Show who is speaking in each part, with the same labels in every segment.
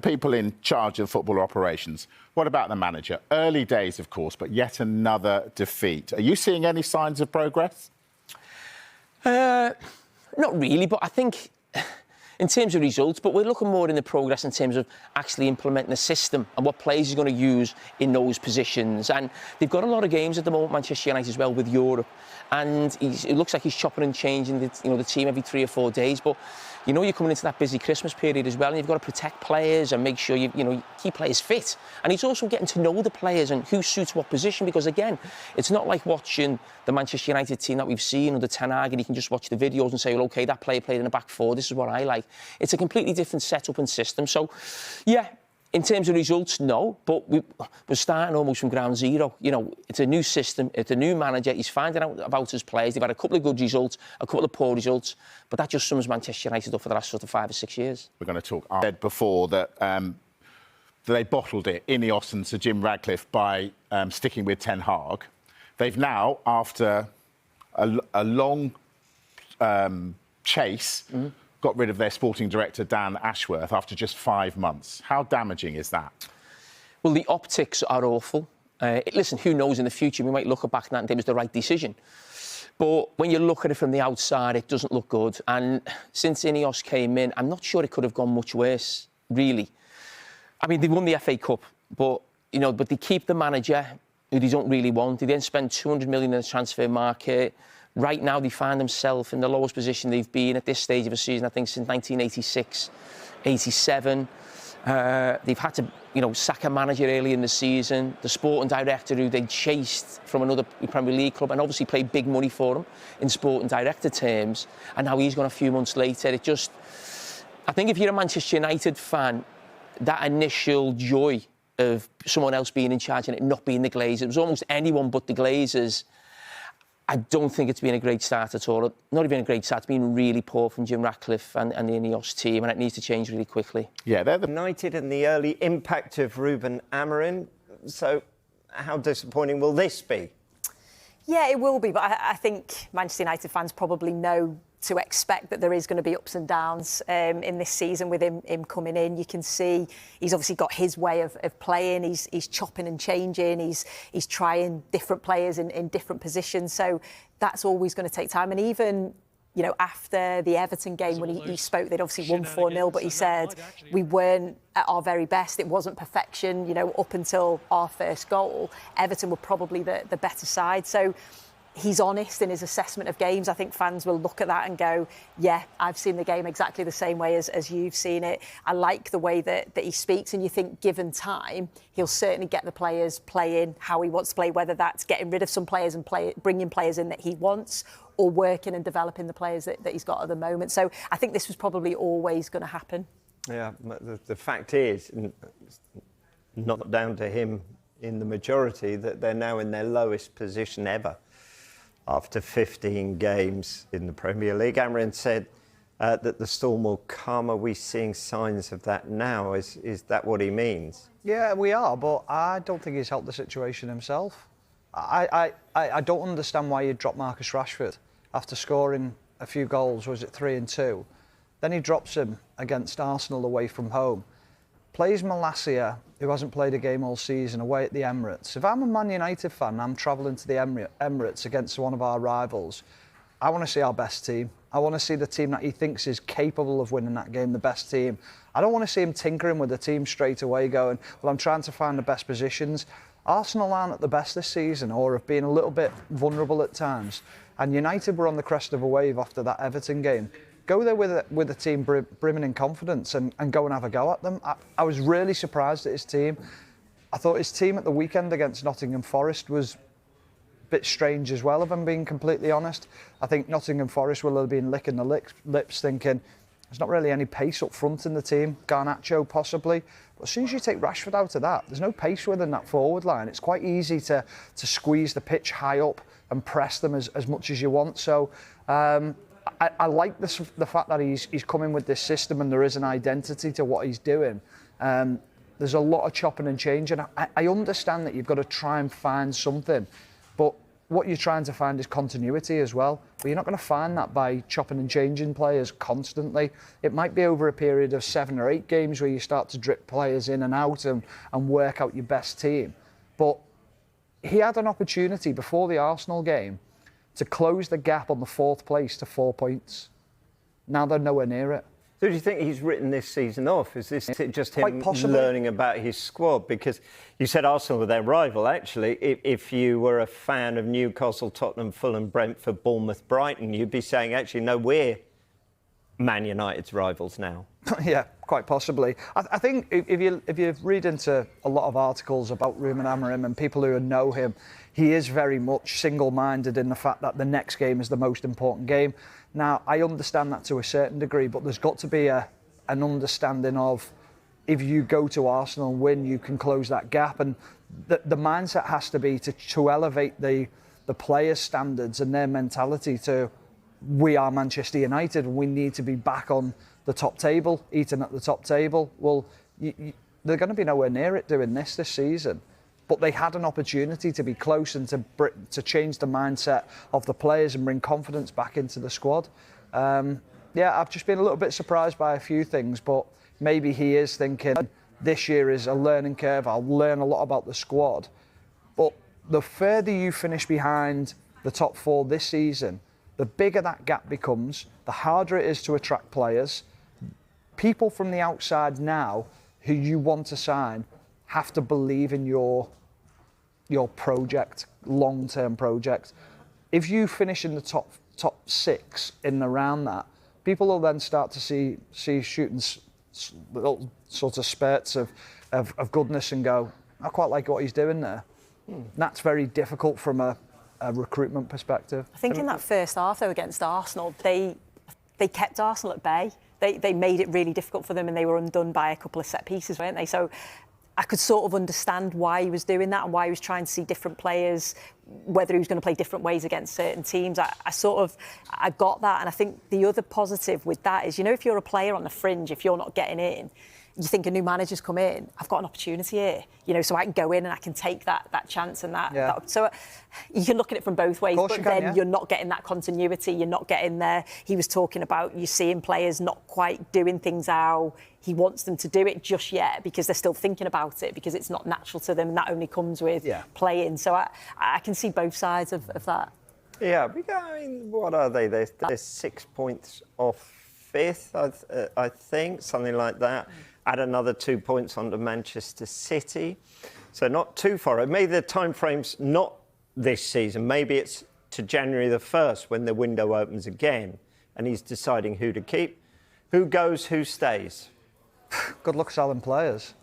Speaker 1: people in charge of football operations. What about the manager? Early days, of course, but yet another defeat. Are you seeing any signs of progress?
Speaker 2: Not really, but I think in terms of results, but we're looking more in the progress in terms of actually implementing the system and what players he's going to use in those positions. And they've got a lot of games at the moment, Manchester United as well, with Europe. And it looks like he's chopping and changing the team every 3 or 4 days. But you're coming into that busy Christmas period as well, and you've got to protect players and make sure you keep players fit. And he's also getting to know the players and who suits what position, because again, it's not like watching the Manchester United team that we've seen under Carragher, and you can just watch the videos and say, well, OK, that player played in the back four, this is what I like. It's a completely different setup and system. So, yeah, in terms of results, no, but we're starting almost from ground zero. It's a new system, it's a new manager, he's finding out about his players. They've had a couple of good results, a couple of poor results, but that just sums Manchester United up for the last sort of 5 or 6 years. We're
Speaker 1: going to talk. I said before that they bottled it, Ineos and Sir Jim Ratcliffe, by sticking with Ten Hag. They've now, after a long chase, got rid of their sporting director, Danashworth, after just 5 months. How damaging is that?
Speaker 2: Well, the optics are awful. Listen, who knows in the future? We might look back at that and think it was the right decision. But when you look at it from the outside, it doesn't look good. And since Ineos came in, I'm not sure it could have gone much worse, really. I mean, they won the FA Cup, but they keep the manager who they don't really want. They then spend 200 million in the transfer market. Right now, they find themselves in the lowest position they've been at this stage of a season, I think, since 1986, 87. They've had to, sack a manager early in the season. The sporting director who they chased from another Premier League club and obviously paid big money for him in sporting director terms. And now he's gone a few months later. I think if you're a Manchester United fan, that initial joy of someone else being in charge and it not being the Glazers, it was almost anyone but the Glazers. I don't think it's been a great start at all. Not even a great start. It's been really poor from Jim Ratcliffe and the Ineos team, and it needs to change really quickly.
Speaker 3: Yeah, they're United and the early impact of Ruben Amorim. So how disappointing will this be?
Speaker 4: Yeah, it will be, but I think Manchester United fans probably know to expect that there is going to be ups and downs in this season with him coming in. You can see he's obviously got his way of playing. He's chopping and changing. He's trying different players in different positions. So that's always going to take time. And even, after the Everton game, when he spoke, they'd obviously won 4-0, but he said we weren't at our very best. It wasn't perfection, up until our first goal. Everton were probably the better side. So he's honest in his assessment of games. I think fans will look at that and go, yeah, I've seen the game exactly the same way as you've seen it. I like the way that he speaks, and you think given time, he'll certainly get the players playing how he wants to play, whether that's getting rid of some players and bringing players in that he wants, or working and developing the players that he's got at the moment. So I think this was probably always going to happen.
Speaker 3: Yeah, the fact is, not down to him in the majority, that they're now in their lowest position ever. After 15 games in the Premier League, Amorim said that the storm will come. Are we seeing signs of that now? Is that what he means?
Speaker 5: Yeah, we are, but I don't think he's helped the situation himself. I don't understand why he dropped Marcus Rashford after scoring a few goals. Was it 3 and 2? Then he drops him against Arsenal away from home. Plays Malacia, who hasn't played a game all season, away at the Emirates. If I'm a Man United fan and I'm travelling to the Emirates against one of our rivals, I want to see our best team. I want to see the team that he thinks is capable of winning that game, the best team. I don't want to see him tinkering with the team straight away going, well, I'm trying to find the best positions. Arsenal aren't at the best this season, or have been a little bit vulnerable at times. And United were on the crest of a wave after that Everton game. Go there with a team brimming in confidence and go and have a go at them. I was really surprised at his team. I thought his team at the weekend against Nottingham Forest was a bit strange as well, if I'm being completely honest. I think Nottingham Forest will have been licking the lips thinking there's not really any pace up front in the team. Garnacho possibly. But as soon as you take Rashford out of that, there's no pace within that forward line. It's quite easy to squeeze the pitch high up and press them as much as you want. So I like the fact that he's coming with this system and there is an identity to what he's doing. There's a lot of chopping and changing. I understand that you've got to try and find something, but what you're trying to find is continuity as well. But you're not going to find that by chopping and changing players constantly. It might be over a period of 7 or 8 games where you start to drip players in and out and work out your best team. But he had an opportunity before the Arsenal game to close the gap on the 4th place to 4 points. Now they're nowhere near it.
Speaker 3: So do you think he's written this season off? Is this just him
Speaker 5: possibly.
Speaker 3: learning about his squad? Because you said Arsenal were their rival, actually. If you were a fan of Newcastle, Tottenham, Fulham, Brentford, Bournemouth, Brighton, you'd be saying, actually, no, we're Man United's rivals now.
Speaker 5: Yeah, quite possibly. I think if you read into a lot of articles about Ruben Amorim and people who know him, he is very much single-minded in the fact that the next game is the most important game. Now, I understand that to a certain degree, but there's got to be an understanding of if you go to Arsenal and win, you can close that gap. And the mindset has to be to elevate the players' standards and their mentality to, we are Manchester United and we need to be back on the top table, eating at the top table. Well, they're going to be nowhere near it doing this season. But they had an opportunity to be close and to change the mindset of the players and bring confidence back into the squad. Yeah, I've just been a little bit surprised by a few things, but maybe he is thinking this year is a learning curve. I'll learn a lot about the squad. But the further you finish behind the top 4 this season, the bigger that gap becomes, the harder it is to attract players. People from the outside now who you want to sign have to believe in your project, long-term project. If you finish in the top 6 in around that, people will then start to see shooting little sort of spurts of goodness and go, I quite like what he's doing there. That's very difficult from a recruitment perspective.
Speaker 4: I think in that first half, though, against Arsenal, they kept Arsenal at bay. They made it really difficult for them and they were undone by a couple of set pieces, weren't they? So I could sort of understand why he was doing that and why he was trying to see different players, whether he was going to play different ways against certain teams. I got that. And I think the other positive with that is, if you're a player on the fringe, if you're not getting in, you think a new manager's come in, I've got an opportunity here, so I can go in and I can take that chance and that.
Speaker 5: Yeah.
Speaker 4: So you can look at it from both ways, but then you're not getting that continuity, you're not getting there. He was talking about you seeing players not quite doing things how he wants them to do it just yet because they're still thinking about it, because it's not natural to them, and that only comes with playing. So I can see both sides of that.
Speaker 3: Yeah, I mean, what are they? They're 6 points off 5th, I think, something like that. Add another 2 points onto Manchester City. So not too far. Maybe the time frame's not this season. Maybe it's to January the 1st when the window opens again and he's deciding who to keep. Who goes, who stays?
Speaker 5: Good luck selling players.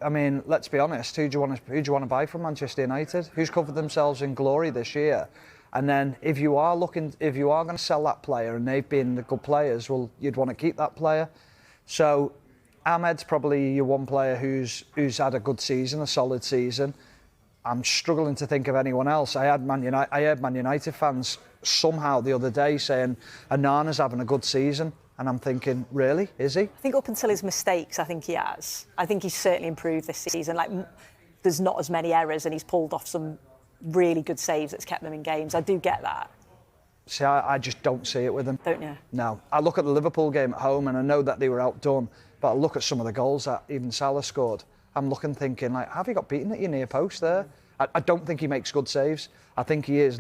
Speaker 5: I mean, let's be honest. Who do you want to buy from Manchester United? Who's covered themselves in glory this year? And then if you are going to sell that player and they've been the good players, well, you'd want to keep that player. So Ahmed's probably your one player who's had a good season, a solid season. I'm struggling to think of anyone else. I heard Man United fans somehow the other day saying Onana's having a good season. And I'm thinking, really? Is he? I
Speaker 4: think up until his mistakes, I think he has. I think he's certainly improved this season. There's not as many errors and he's pulled off some really good saves that's kept them in games. I do get that.
Speaker 5: See, I just don't see it with him.
Speaker 4: Don't you?
Speaker 5: No. I look at the Liverpool game at home and I know that they were outdone, but I look at some of the goals that even Salah scored. I'm thinking, have you got beaten at your near post there? I don't think he makes good saves. I think he is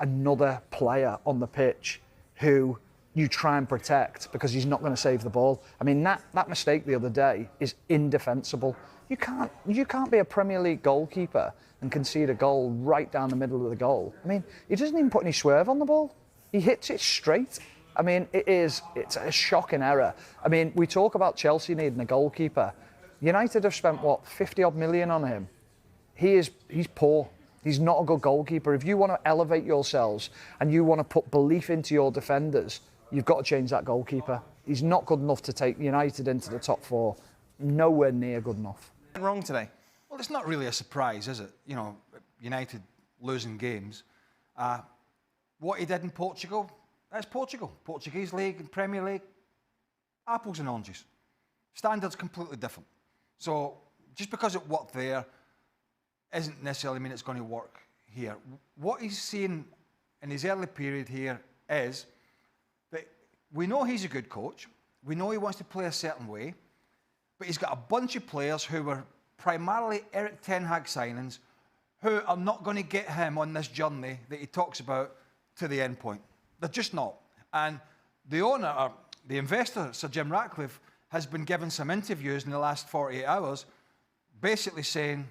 Speaker 5: another player on the pitch who you try and protect because he's not going to save the ball. I mean, that mistake the other day is indefensible. You can't be a Premier League goalkeeper and concede a goal right down the middle of the goal. I mean, he doesn't even put any swerve on the ball. He hits it straight. I mean, it's a shocking error. I mean, we talk about Chelsea needing a goalkeeper. United have spent, 50-odd million on him. He's poor. He's not a good goalkeeper. If you want to elevate yourselves and you want to put belief into your defenders, you've got to change that goalkeeper. He's not good enough to take United into the top 4. Nowhere near good enough.
Speaker 6: Wrong today? Well, it's not really a surprise, is it? United losing games. What he did in Portugal, that's Portugal. Portuguese League and Premier League, apples and oranges. Standards completely different. So just because it worked there isn't necessarily mean it's going to work here. What he's seeing in his early period here is that we know he's a good coach. We know he wants to play a certain way, but he's got a bunch of players who were primarily Eric Ten Hag signings who are not going to get him on this journey that he talks about to the end point. They're just not. And the owner, or the investor, Sir Jim Ratcliffe, has been given some interviews in the last 48 hours basically saying,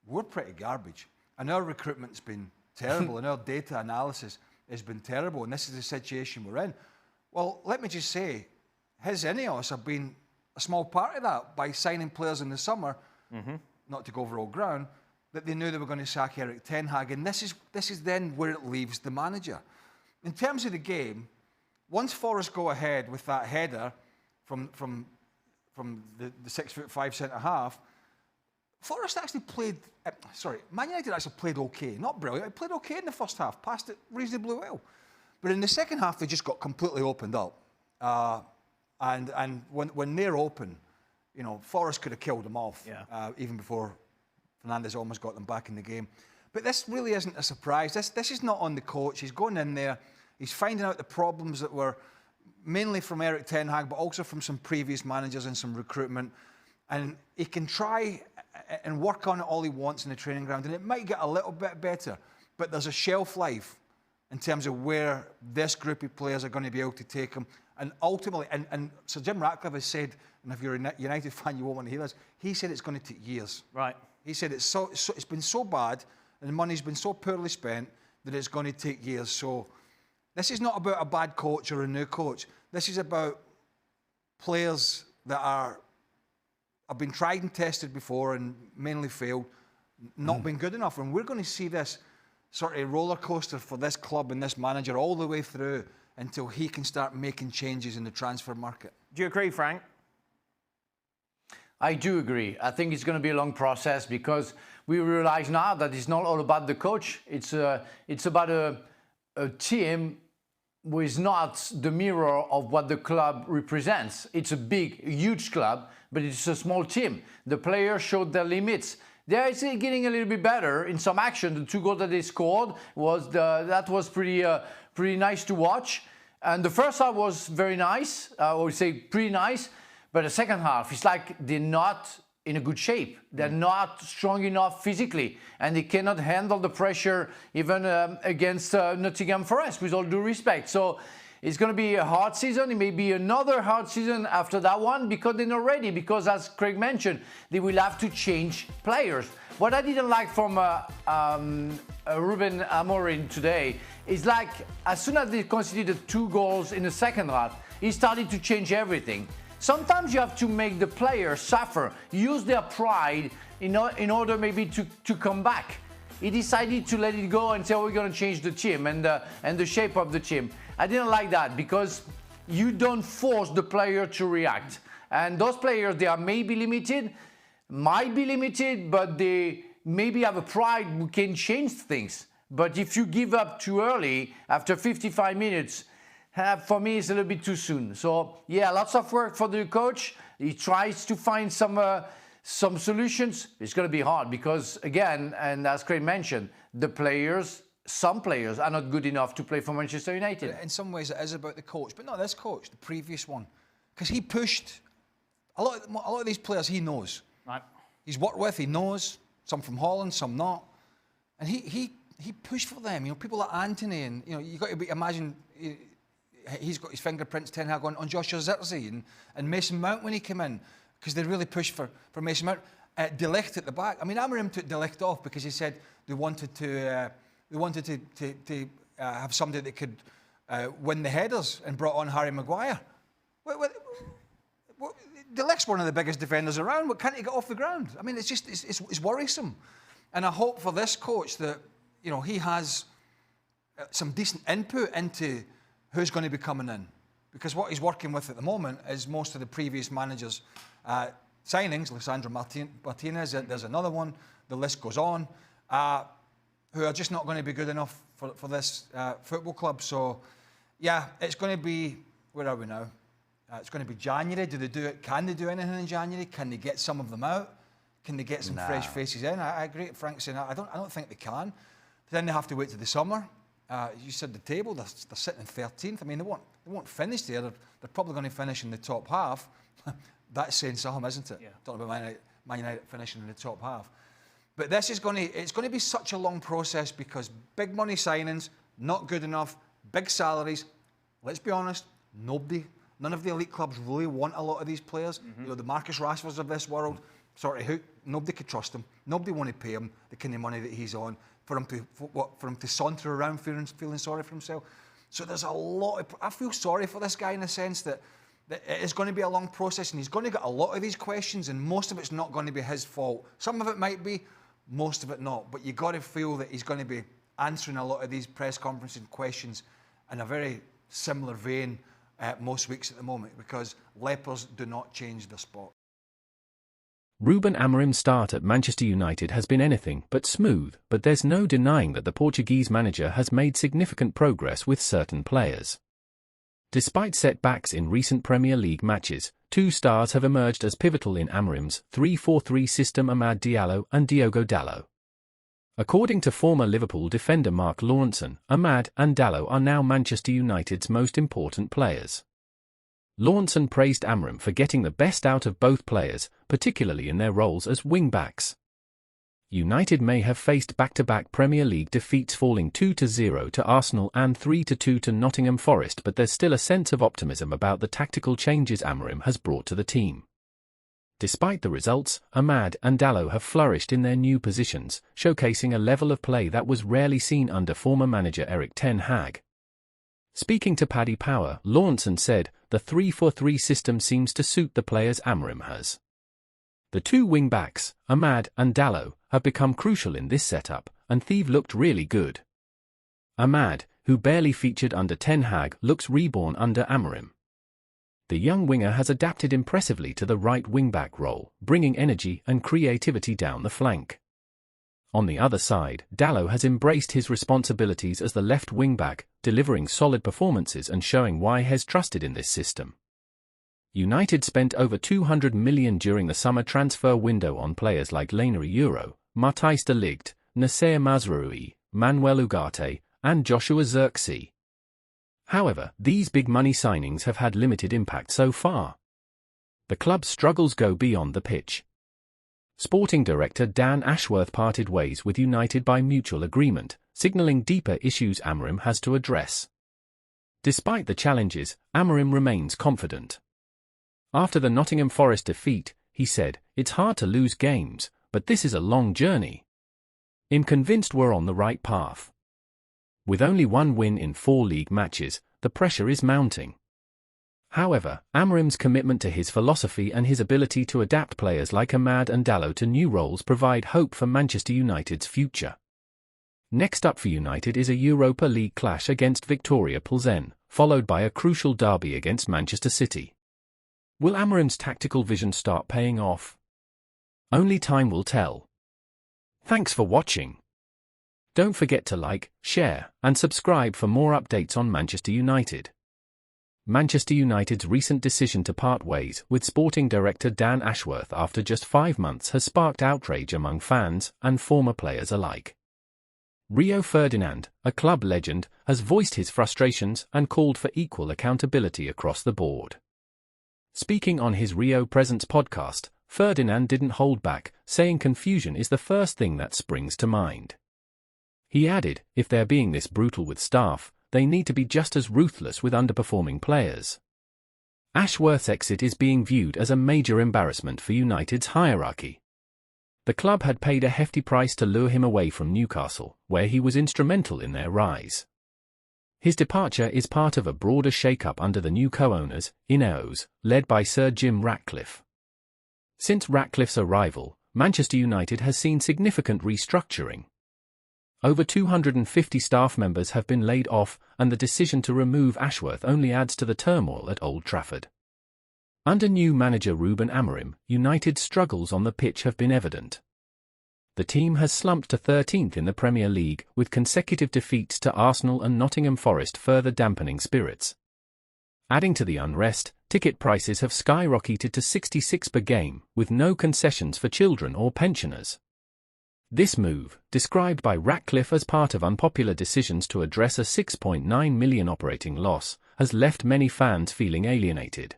Speaker 6: we're pretty garbage. And our recruitment's been terrible and our data analysis has been terrible and this is the situation we're in. Well, let me just say, his Ineos have been a small part of that by signing players in the summer, not to go over old ground, that they knew they were going to sack Eric Ten Hag. And this is then where it leaves the manager. In terms of the game, once Forest go ahead with that header from the 6'5" centre-half, Forest actually played, Man United actually played okay. Not brilliant, they played okay in the first half, passed it reasonably well. But in the second half, they just got completely opened up. And when they're open, you know, Forest could have killed them off, even before Fernandes almost got them back in the game. But this really isn't a surprise. This is not on the coach. He's going in there, he's finding out the problems that were mainly from Eric Ten Hag, but also from some previous managers and some recruitment. And he can try and work on it all he wants in the training ground, and it might get a little bit better, but there's a shelf life in terms of where this group of players are going to be able to take him. And ultimately, and Sir Jim Ratcliffe has said, and if you're a United fan, you won't want to hear this, he said it's going to take years.
Speaker 7: Right.
Speaker 6: He said it's been so bad, and the money's been so poorly spent, that it's going to take years. So this is not about a bad coach or a new coach. This is about players that have been tried and tested before and mainly failed, not been good enough. And we're going to see this sort of roller coaster for this club and this manager all the way through until he can start making changes in the transfer market.
Speaker 7: Do you agree, Frank?
Speaker 8: I do agree. I think it's going to be a long process because we realize now that it's not all about the coach. It's about a team who is not the mirror of what the club represents. It's a big, huge club, but it's a small team. The players showed their limits. They're getting a little bit better in some action. The 2 goals that they scored was pretty nice to watch. And the first half was very nice. I would say pretty nice. But the second half, it's like they're not in a good shape. They're not strong enough physically, and they cannot handle the pressure even against Nottingham Forest, with all due respect. So it's going to be a hard season. It may be another hard season after that one because they're not ready. Because as Craig mentioned, they will have to change players. What I didn't like from Ruben Amorim today is like as soon as they conceded 2 goals in the second half, he started to change everything. Sometimes you have to make the players suffer, use their pride in order maybe to come back. He decided to let it go and say, oh, we're going to change the team and the shape of the team. I didn't like that because you don't force the player to react. And those players, they are maybe limited, might be limited, but they maybe have a pride who can change things. But if you give up too early, after 55 minutes, for me, it's a little bit too soon. So, yeah, lots of work for the coach. He tries to find some solutions. It's going to be hard because, again, and as Craig mentioned, some players are not good enough to play for Manchester United.
Speaker 6: In some ways, it is about the coach, but not this coach, the previous one. Because he pushed a lot of these players he knows.
Speaker 7: Right.
Speaker 6: He's worked with, he knows, some from Holland, some not. And he pushed for them. You know, people like Anthony, and, you know, you've got to imagine... He's got his fingerprints, Ten Hag, on Joshua Zirkzee and Mason Mount when he came in, because they really pushed for Mason Mount. De Ligt at the back. I mean, Amorim took De Ligt off because he said they wanted to have somebody that could win the headers, and brought on Harry Maguire. De Ligt's one of the biggest defenders around. What can't he get off the ground? I mean, it's worrisome. And I hope for this coach that, you know, he has some decent input into who's going to be coming in. Because what he's working with at the moment is most of the previous managers' signings, Lisandro Martinez, there's another one, the list goes on, who are just not going to be good enough for this football club. So, yeah, it's going to be, where are we now? It's going to be January. Do they do it? Can they do anything in January? Can they get some of them out? Can they get some fresh faces in? I agree with Frank saying I don't think they can. Then they have to wait to the summer. You said the table, they're sitting in 13th. I mean, they won't finish there. They're probably going to finish in the top half. That's saying something, isn't it? Yeah. Talking about Man United finishing in the top half. But this is it's going to be such a long process because big money signings, not good enough, big salaries. Let's be honest, none of the elite clubs really want a lot of these players. Mm-hmm. You know, the Marcus Rashfords of this world, nobody could trust him. Nobody want to pay him the kind of money that he's on for him to saunter around feeling sorry for himself. So there's a lot I feel sorry for this guy in the sense that it is going to be a long process and he's going to get a lot of these questions and most of it's not going to be his fault. Some of it might be, most of it not. But you got to feel that he's going to be answering a lot of these press conferences and questions in a very similar vein most weeks at the moment because lepers do not change their spot.
Speaker 7: Ruben Amorim's start at Manchester United has been anything but smooth, but there's no denying that the Portuguese manager has made significant progress with certain players. Despite setbacks in recent Premier League matches, two stars have emerged as pivotal in Amorim's 3-4-3 system: Amad Diallo and Diogo Dalot. According to former Liverpool defender Mark Lawrenson, Amad and Dalot are now Manchester United's most important players. Lawrenson praised Amorim for getting the best out of both players, particularly in their roles as wing-backs. United may have faced back-to-back Premier League defeats, falling 2-0 to Arsenal and 3-2 to Nottingham Forest, but there's still a sense of optimism about the tactical changes Amorim has brought to the team. Despite the results, Amad and Dalot have flourished in their new positions, showcasing a level of play that was rarely seen under former manager Erik ten Hag. Speaking to Paddy Power, Lawrenson said, "The 3-4-3 system seems to suit the players Amorim has." The two wing-backs, Amad and Dalot, have become crucial in this setup, and they've looked really good. Amad, who barely featured under ten Hag, looks reborn under Amorim. The young winger has adapted impressively to the right wing-back role, bringing energy and creativity down the flank. On the other side, Dalot has embraced his responsibilities as the left wing-back, delivering solid performances and showing why he has trusted in this system. United spent over $200 million during the summer transfer window on players like Lainery Euro, Matthijs de Ligt, Nasser Mazraoui, Manuel Ugarte, and Joshua Zirkzee. However, these big-money signings have had limited impact so far. The club's struggles go beyond the pitch. Sporting director Danashworth parted ways with United by mutual agreement, signalling deeper issues Amorim has to address. Despite the challenges, Amorim remains confident. After the Nottingham Forest defeat, he said, "It's hard to lose games, but this is a long journey. I'm convinced we're on the right path." With only one win in 4 league matches, the pressure is mounting. However, Amorim's commitment to his philosophy and his ability to adapt players like Amad and Dalot to new roles provide hope for Manchester United's future. Next up for United is a Europa League clash against Victoria Plzen, followed by a crucial derby against Manchester City. Will Amorim's tactical vision start paying off? Only time will tell. Thanks for watching. Don't forget to like, share, and subscribe for more updates on Manchester United. Manchester United's recent decision to part ways with sporting director Dan Ashworth after just 5 months has sparked outrage among fans and former players alike. Rio Ferdinand, a club legend, has voiced his frustrations and called for equal accountability across the board. Speaking on his Rio Presence podcast, Ferdinand didn't hold back, saying confusion is the first thing that springs to mind. He added, if they're being this brutal with staff, they need to be just as ruthless with underperforming players. Ashworth's exit is being viewed as a major embarrassment for United's hierarchy. The club had paid a hefty price to lure him away from Newcastle, where he was instrumental in their rise. His departure is part of a broader shake-up under the new co-owners, Ineos, led by Sir Jim Ratcliffe. Since Ratcliffe's arrival, Manchester United has seen significant restructuring. Over 250 staff members have been laid off, and the decision to remove Ashworth only adds to the turmoil at Old Trafford. Under new manager Ruben Amorim, United's struggles on the pitch have been evident. The team has slumped to 13th in the Premier League, with consecutive defeats to Arsenal and Nottingham Forest further dampening spirits. Adding to the unrest, ticket prices have skyrocketed to $66 per game, with no concessions for children or pensioners. This move, described by Ratcliffe as part of unpopular decisions to address a £6.9 million operating loss, has left many fans feeling alienated.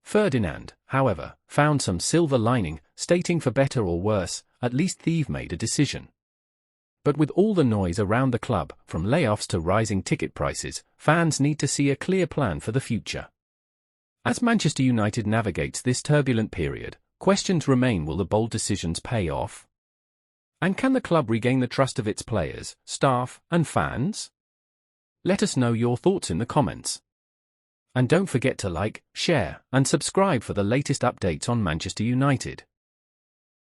Speaker 7: Ferdinand, however, found some silver lining, stating for better or worse, at least they've made a decision. But with all the noise around the club, from layoffs to rising ticket prices, fans need to see a clear plan for the future. As Manchester United navigates this turbulent period, questions remain: will the bold decisions pay off? And can the club regain the trust of its players, staff, and fans? Let us know your thoughts in the comments. And don't forget to like, share, and subscribe for the latest updates on Manchester United.